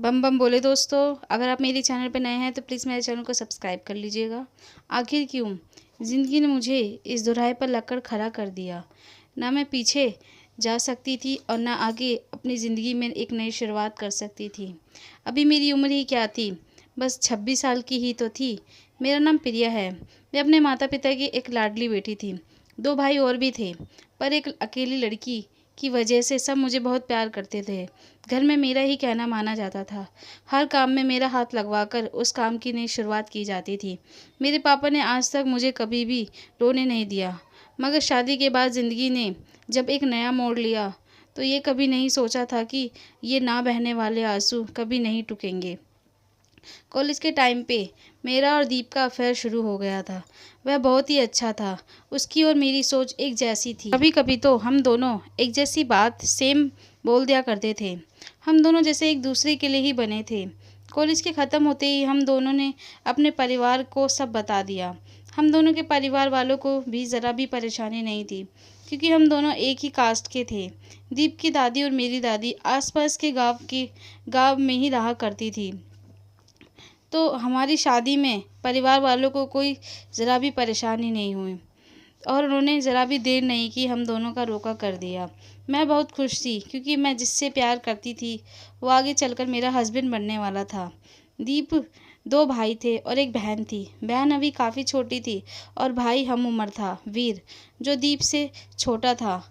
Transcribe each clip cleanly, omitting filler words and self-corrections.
बम बम बोले दोस्तों। अगर आप मेरे चैनल पर नए हैं तो प्लीज़ मेरे चैनल को सब्सक्राइब कर लीजिएगा। आखिर क्यों ज़िंदगी ने मुझे इस दोराहे पर लगकर खड़ा कर दिया। ना मैं पीछे जा सकती थी और ना आगे अपनी ज़िंदगी में एक नई शुरुआत कर सकती थी। अभी मेरी उम्र ही क्या थी, बस 26 साल की ही तो थी। मेरा नाम प्रिया है। मैं अपने माता पिता की एक लाडली बेटी थी। 2 भाई और भी थे, पर एक अकेली लड़की की वजह से सब मुझे बहुत प्यार करते थे। घर में मेरा ही कहना माना जाता था। हर काम में मेरा हाथ लगवाकर उस काम की नई शुरुआत की जाती थी। मेरे पापा ने आज तक मुझे कभी भी रोने नहीं दिया। मगर शादी के बाद ज़िंदगी ने जब एक नया मोड़ लिया तो ये कभी नहीं सोचा था कि ये ना बहने वाले आंसू कभी नहीं टूटेंगे। कॉलेज के टाइम पे मेरा और दीप का अफेयर शुरू हो गया था। वह बहुत ही अच्छा था। उसकी और मेरी सोच एक जैसी थी। कभी कभी तो हम दोनों एक जैसी बात सेम बोल दिया करते थे। हम दोनों जैसे एक दूसरे के लिए ही बने थे। कॉलेज के ख़त्म होते ही हम दोनों ने अपने परिवार को सब बता दिया। हम दोनों के परिवार वालों को भी ज़रा भी परेशानी नहीं थी, क्योंकि हम दोनों एक ही कास्ट के थे। दीप की दादी और मेरी दादी आसपास के गांव में ही रहा करती थी, तो हमारी शादी में परिवार वालों को कोई ज़रा भी परेशानी नहीं हुई और उन्होंने ज़रा भी देर नहीं की, हम दोनों का रोका कर दिया। मैं बहुत खुश थी, क्योंकि मैं जिससे प्यार करती थी वो आगे चलकर मेरा हस्बैंड बनने वाला था। दीप 2 भाई थे और एक बहन थी। बहन अभी काफ़ी छोटी थी और भाई हम उम्र था, वीर, जो दीप से छोटा था।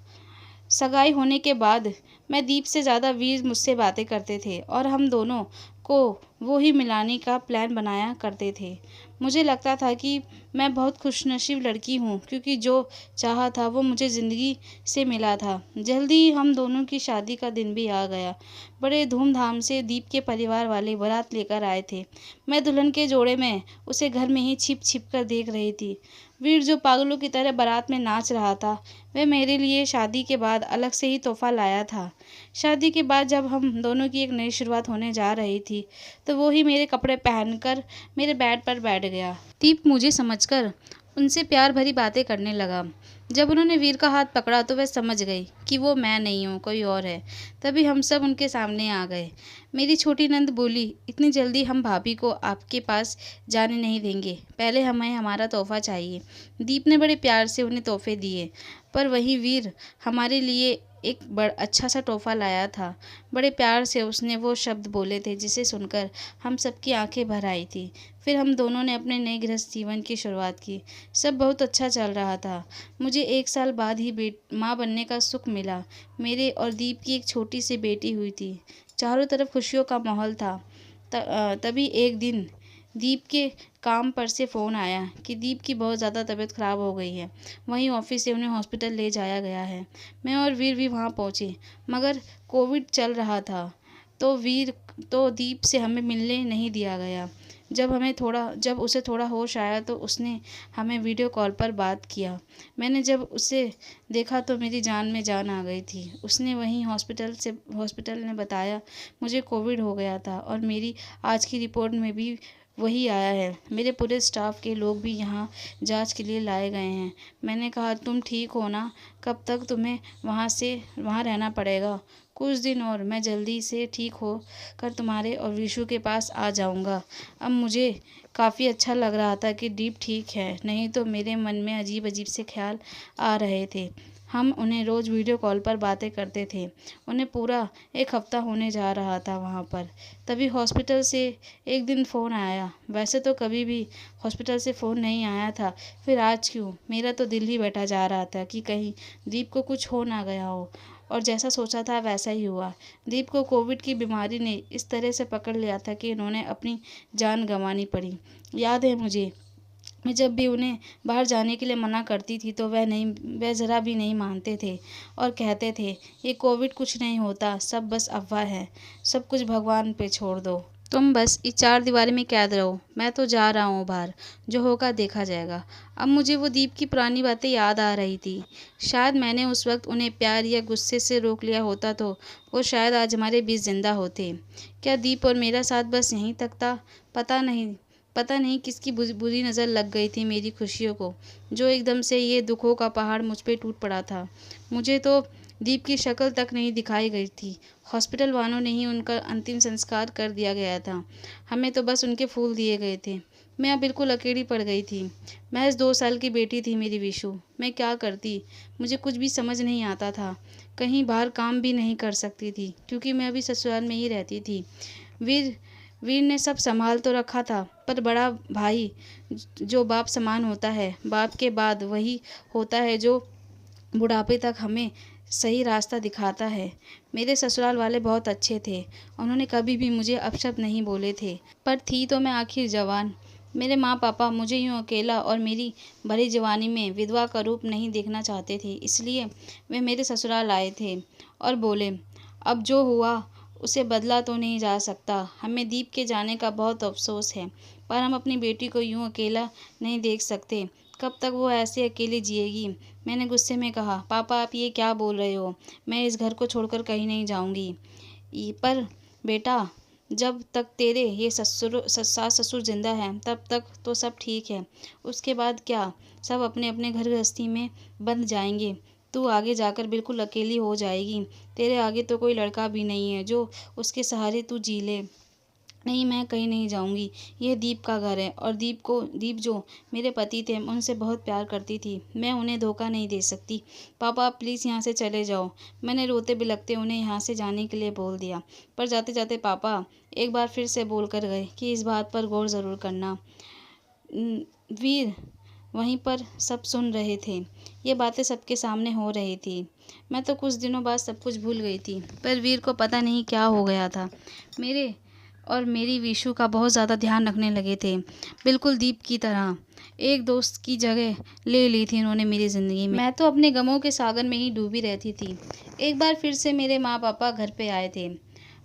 सगाई होने के बाद मैं दीप से ज़्यादा वीर मुझसे बातें करते थे और हम दोनों को वो ही मिलाने का प्लान बनाया करते थे। मुझे लगता था कि मैं बहुत खुशनसीब लड़की हूँ, क्योंकि जो चाहा था वो मुझे ज़िंदगी से मिला था। जल्दी ही हम दोनों की शादी का दिन भी आ गया। बड़े धूमधाम से दीप के परिवार वाले बारात लेकर आए थे। मैं दुल्हन के जोड़े में उसे घर में ही छिप छिप कर देख रही थी। वीर जो पागलों की तरह बारात में नाच रहा था, वह मेरे लिए शादी के बाद अलग से ही तोहफा लाया था। शादी के बाद जब हम दोनों की एक नई शुरुआत होने जा रही थी, तो वो ही मेरे कपड़े पहनकर मेरे बेड पर बैठ गया। दीप मुझे समझकर उनसे प्यार भरी बातें करने लगा। जब उन्होंने वीर का हाथ पकड़ा तो वह समझ गई कि वो मैं नहीं हूँ, कोई और है। तभी हम सब उनके सामने आ गए। मेरी छोटी नंद बोली, इतनी जल्दी हम भाभी को आपके पास जाने नहीं देंगे, पहले हमें हमारा तोहफा चाहिए। दीप ने बड़े प्यार से उन्हें तोहफे दिए, पर वही वीर हमारे लिए एक अच्छा सा तोहफा लाया था। बड़े प्यार से उसने वो शब्द बोले थे जिसे सुनकर हम सबकी आंखें भर आई थी। फिर हम दोनों ने अपने नए गृहस्थ जीवन की शुरुआत की। सब बहुत अच्छा चल रहा था। मुझे 1 साल बाद ही माँ बनने का सुख मिला। मेरे और दीप की एक छोटी सी बेटी हुई थी। चारों तरफ खुशियों का माहौल था। तभी एक दिन दीप के काम पर से फ़ोन आया कि दीप की बहुत ज़्यादा तबीयत ख़राब हो गई है। वहीं ऑफिस से उन्हें हॉस्पिटल ले जाया गया है। मैं और वीर भी वहाँ पहुँचे, मगर कोविड चल रहा था, तो दीप से हमें मिलने नहीं दिया गया। जब उसे थोड़ा होश आया तो उसने हमें वीडियो कॉल पर बात किया। मैंने जब उसे देखा तो मेरी जान में जान आ गई थी। उसने वहीं हॉस्पिटल ने बताया मुझे कोविड हो गया था और मेरी आज की रिपोर्ट में भी वही आया है। मेरे पूरे स्टाफ के लोग भी यहाँ जांच के लिए लाए गए हैं। मैंने कहा, तुम ठीक हो ना? कब तक तुम्हें वहाँ रहना पड़ेगा? कुछ दिन और, मैं जल्दी से ठीक हो कर तुम्हारे और विशु के पास आ जाऊँगा। अब मुझे काफ़ी अच्छा लग रहा था कि दीप ठीक है, नहीं तो मेरे मन में अजीब अजीब से ख्याल आ रहे थे। हम उन्हें रोज़ वीडियो कॉल पर बातें करते थे। उन्हें पूरा 1 हफ्ता होने जा रहा था वहाँ पर। तभी हॉस्पिटल से एक दिन फ़ोन आया। वैसे तो कभी भी हॉस्पिटल से फ़ोन नहीं आया था, फिर आज क्यों? मेरा तो दिल ही बैठा जा रहा था कि कहीं दीप को कुछ हो ना गया हो। और जैसा सोचा था वैसा ही हुआ। दीप को कोविड की बीमारी ने इस तरह से पकड़ लिया था कि उन्होंने अपनी जान गंवानी पड़ी। याद है मुझे, मैं जब भी उन्हें बाहर जाने के लिए मना करती थी तो वह ज़रा भी नहीं मानते थे और कहते थे, ये कोविड कुछ नहीं होता, सब बस अफवाह है, सब कुछ भगवान पे छोड़ दो, तुम बस इस 4 दीवारी में कैद रहो, मैं तो जा रहा हूँ बाहर, जो होगा देखा जाएगा। अब मुझे वो दीप की पुरानी बातें याद आ रही थी। शायद मैंने उस वक्त उन्हें प्यार या गुस्से से रोक लिया होता तो वो शायद आज हमारे बीच जिंदा होते। क्या दीप और मेरा साथ बस यहीं तक था? पता नहीं किसकी बुरी नज़र लग गई थी मेरी खुशियों को, जो एकदम से ये दुखों का पहाड़ मुझ पे टूट पड़ा था। मुझे तो दीप की शक्ल तक नहीं दिखाई गई थी हॉस्पिटल वालों ने ही उनका अंतिम संस्कार कर दिया गया था। हमें तो बस उनके फूल दिए गए थे। मैं अब बिल्कुल अकेली पड़ गई थी। महज 2 साल की बेटी थी मेरी विशु। मैं क्या करती? मुझे कुछ भी समझ नहीं आता था। कहीं बाहर काम भी नहीं कर सकती थी क्योंकि मैं अभी ससुराल में ही रहती थी। वीर वीर ने सब संभाल तो रखा था, पर बड़ा भाई जो बाप समान होता है, बाप के बाद वही होता है जो बुढ़ापे तक हमें सही रास्ता दिखाता है। मेरे ससुराल वाले बहुत अच्छे थे। उन्होंने कभी भी मुझे अपशब्द नहीं बोले थे, पर थी तो मैं आखिर जवान। मेरे माँ पापा मुझे यूँ अकेला और मेरी भरी जवानी में विधवा का रूप नहीं देखना चाहते थे, इसलिए वे मेरे ससुराल आए थे और बोले, अब जो हुआ उसे बदला तो नहीं जा सकता। हमें दीप के जाने का बहुत अफसोस है, पर हम अपनी बेटी को यूँ अकेला नहीं देख सकते। कब तक वो ऐसे अकेली जिएगी? मैंने गुस्से में कहा, पापा आप ये क्या बोल रहे हो? मैं इस घर को छोड़कर कहीं नहीं जाऊंगी। पर बेटा, जब तक तेरे ये सास ससुर जिंदा हैं तब तक तो सब ठीक है। उसके बाद क्या? सब अपने अपने घर गृहस्थी में बंध जाएंगे। तू आगे जाकर बिल्कुल अकेली हो जाएगी। तेरे आगे तो कोई लड़का भी नहीं है जो उसके सहारे तू जी ले। नहीं, मैं कहीं नहीं जाऊंगी। यह दीप का घर है और दीप जो मेरे पति थे, मैं उनसे बहुत प्यार करती थी। मैं उन्हें धोखा नहीं दे सकती। पापा आप प्लीज़ यहाँ से चले जाओ। मैंने रोते बिलखते उन्हें यहाँ से जाने के लिए बोल दिया, पर जाते जाते पापा एक बार फिर से बोल कर गए कि इस बात पर गौर ज़रूर करना। वीर वहीं पर सब सुन रहे थे। ये बातें सबके सामने हो रही थी। मैं तो कुछ दिनों बाद सब कुछ भूल गई थी, पर वीर को पता नहीं क्या हो गया था। मेरे और मेरी विशु का बहुत ज़्यादा ध्यान रखने लगे थे, बिल्कुल दीप की तरह। एक दोस्त की जगह ले ली थी उन्होंने मेरी ज़िंदगी में। मैं तो अपने गमों के सागर में ही डूबी रहती थी। एक बार फिर से मेरे माँ पापा घर पे आए थे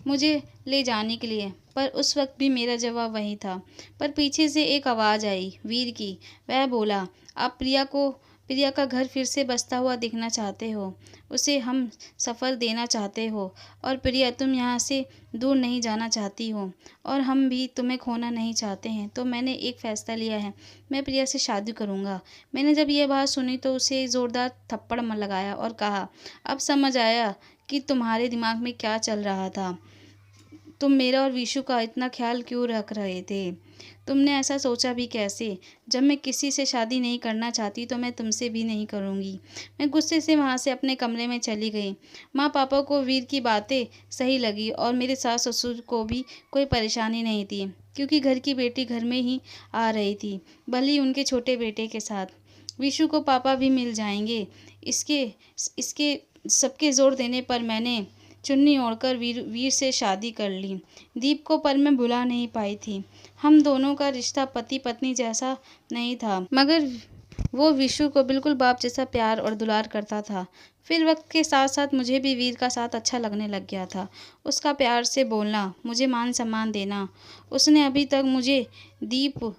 मुझे ले जाने के लिए, पर उस वक्त भी मेरा जवाब वही था। पर पीछे से एक आवाज़ आई वीर की। वह बोला, आप प्रिया का घर फिर से बसता हुआ देखना चाहते हो, उसे हम सफ़र देना चाहते हो, और प्रिया तुम यहाँ से दूर नहीं जाना चाहती हो, और हम भी तुम्हें खोना नहीं चाहते हैं। तो मैंने एक फ़ैसला लिया है, मैं प्रिया से शादी करूँगा। मैंने जब यह बात सुनी तो उसे ज़ोरदार थप्पड़ लगाया और कहा, अब समझ आया कि तुम्हारे दिमाग में क्या चल रहा था। तुम मेरा और विशु का इतना ख्याल क्यों रख रहे थे? तुमने ऐसा सोचा भी कैसे? जब मैं किसी से शादी नहीं करना चाहती तो मैं तुमसे भी नहीं करूँगी। मैं गुस्से से वहाँ से अपने कमरे में चली गई। माँ पापा को वीर की बातें सही लगी और मेरे सास ससुर को भी कोई परेशानी नहीं थी, क्योंकि घर की बेटी घर में ही आ रही थी, भले ही उनके छोटे बेटे के साथ। विशु को पापा भी मिल जाएंगे। इसके इसके सबके जोर देने पर मैंने चुन्नी ओढ़कर वीर से शादी कर ली। दीप को पर मैं भुला नहीं पाई थी। हम दोनों का रिश्ता पति पत्नी जैसा नहीं था, मगर वो विशु को बिल्कुल बाप जैसा प्यार और दुलार करता था। फिर वक्त के साथ साथ मुझे भी वीर का साथ अच्छा लगने लग गया था। उसका प्यार से बोलना, मुझे मान सम्मान देना। उसने अभी तक मुझे दीप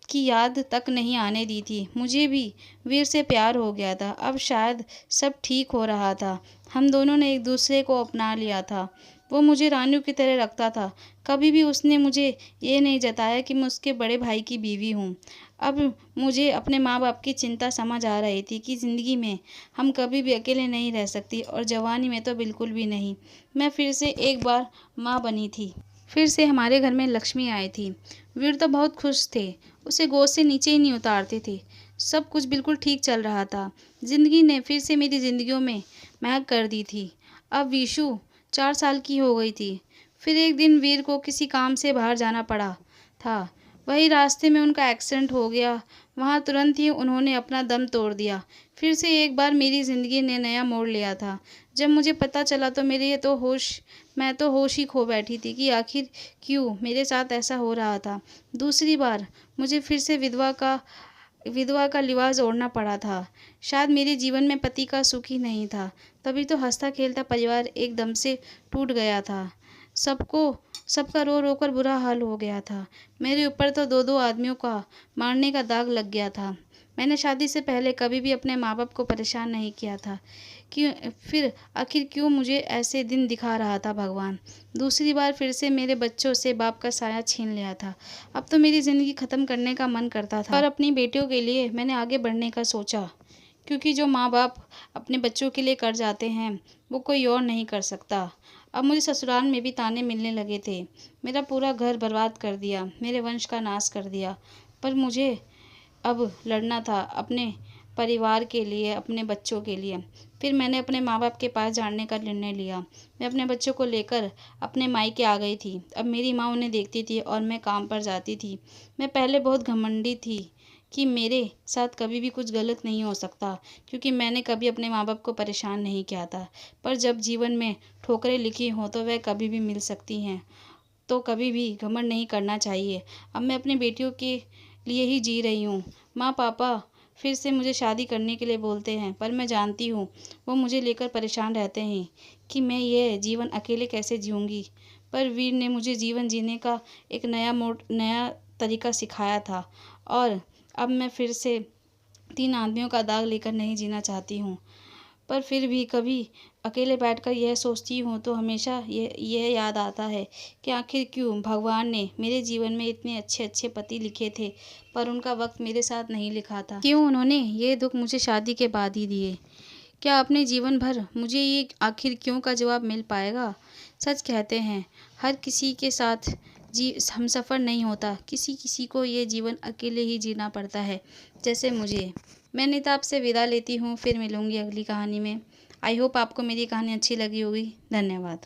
की याद तक नहीं आने दी थी। मुझे भी वीर से प्यार हो गया था। अब शायद सब ठीक हो रहा था। हम दोनों ने एक दूसरे को अपना लिया था। वो मुझे रानियों की तरह रखता था। कभी भी उसने मुझे ये नहीं जताया कि मैं उसके बड़े भाई की बीवी हूँ। अब मुझे अपने माँ बाप की चिंता समझ आ रही थी कि ज़िंदगी में हम कभी भी अकेले नहीं रह सकती, और जवानी में तो बिल्कुल भी नहीं। मैं फिर से एक बार माँ बनी थी। फिर से हमारे घर में लक्ष्मी आई थी। वीर तो बहुत खुश थे। उसे गोद से नीचे ही नहीं उतारते थे। सब कुछ बिल्कुल ठीक चल रहा था। ज़िंदगी ने फिर से मेरी ज़िंदगियों में महक कर दी थी। अब विशु 4 साल की हो गई थी। फिर एक दिन वीर को किसी काम से बाहर जाना पड़ा था। वही रास्ते में उनका एक्सीडेंट हो गया। वहाँ तुरंत ही उन्होंने अपना दम तोड़ दिया। फिर से एक बार मेरी ज़िंदगी ने नया मोड़ लिया था। जब मुझे पता चला तो मैं तो होश ही खो बैठी थी कि आखिर क्यों मेरे साथ ऐसा हो रहा था। दूसरी बार मुझे फिर से विधवा का लिबास ओढ़ना पड़ा था। शायद मेरे जीवन में पति का सुख ही नहीं था। तभी तो हंसता खेलता परिवार एकदम से टूट गया था। सबका रो रो कर बुरा हाल हो गया था। मेरे ऊपर तो 2-2 आदमियों का मारने का दाग लग गया था। मैंने शादी से पहले कभी भी अपने माँ बाप को परेशान नहीं किया था। फिर आखिर क्यों मुझे ऐसे दिन दिखा रहा था भगवान? दूसरी बार फिर से मेरे बच्चों से बाप का साया छीन लिया था। अब तो मेरी ज़िंदगी ख़त्म करने का मन करता था, पर अपनी बेटियों के लिए मैंने आगे बढ़ने का सोचा, क्योंकि जो माँ बाप अपने बच्चों के लिए कर जाते हैं वो कोई और नहीं कर सकता। अब मुझे ससुराल में भी ताने मिलने लगे थे। मेरा पूरा घर बर्बाद कर दिया, मेरे वंश का नाश कर दिया। पर मुझे अब लड़ना था अपने परिवार के लिए, अपने बच्चों के लिए। फिर मैंने अपने माँ-बाप के पास जाने का निर्णय लिया। मैं अपने बच्चों को लेकर अपने मायके आ गई थी। अब मेरी माँ उन्हें देखती थी और मैं काम पर जाती थी। मैं पहले बहुत घमंडी थी कि मेरे साथ कभी भी कुछ गलत नहीं हो सकता, क्योंकि मैंने कभी अपने माँ-बाप को परेशान नहीं किया था। पर जब जीवन में ठोकरें लिखी हों तो वह कभी भी मिल सकती हैं, तो कभी भी घमंड नहीं करना चाहिए। अब मैं अपनी बेटियों के लिए ही जी रही हूँ। माँ-पापा फिर से मुझे शादी करने के लिए बोलते हैं, पर मैं जानती हूँ वो मुझे लेकर परेशान रहते हैं कि मैं यह जीवन अकेले कैसे जीऊँगी। पर वीर ने मुझे जीवन जीने का एक नया तरीका सिखाया था, और अब मैं फिर से 3 आदमियों का दाग लेकर नहीं जीना चाहती हूँ। पर फिर भी कभी अकेले बैठकर यह सोचती हूँ तो हमेशा यह याद आता है कि आखिर क्यों भगवान ने मेरे जीवन में इतने अच्छे-अच्छे पति लिखे थे, पर उनका वक़्त मेरे साथ नहीं लिखा था। क्यों उन्होंने ये दुःख मुझे शादी के बाद ही दिए? क्या अपने जीवन भर मुझे ये आखिर क्यों का जवाब मिल पाएगा? सच कहते हैं, हर किसी के साथ हमसफ़र नहीं होता। किसी-किसी को ये जीवन अकेले ही जीना पड़ता है, जैसे मुझे। मैं निता आपसे विदा लेती हूँ, फिर मिलूँगी अगली कहानी में। आई होप आपको मेरी कहानी अच्छी लगी होगी। धन्यवाद।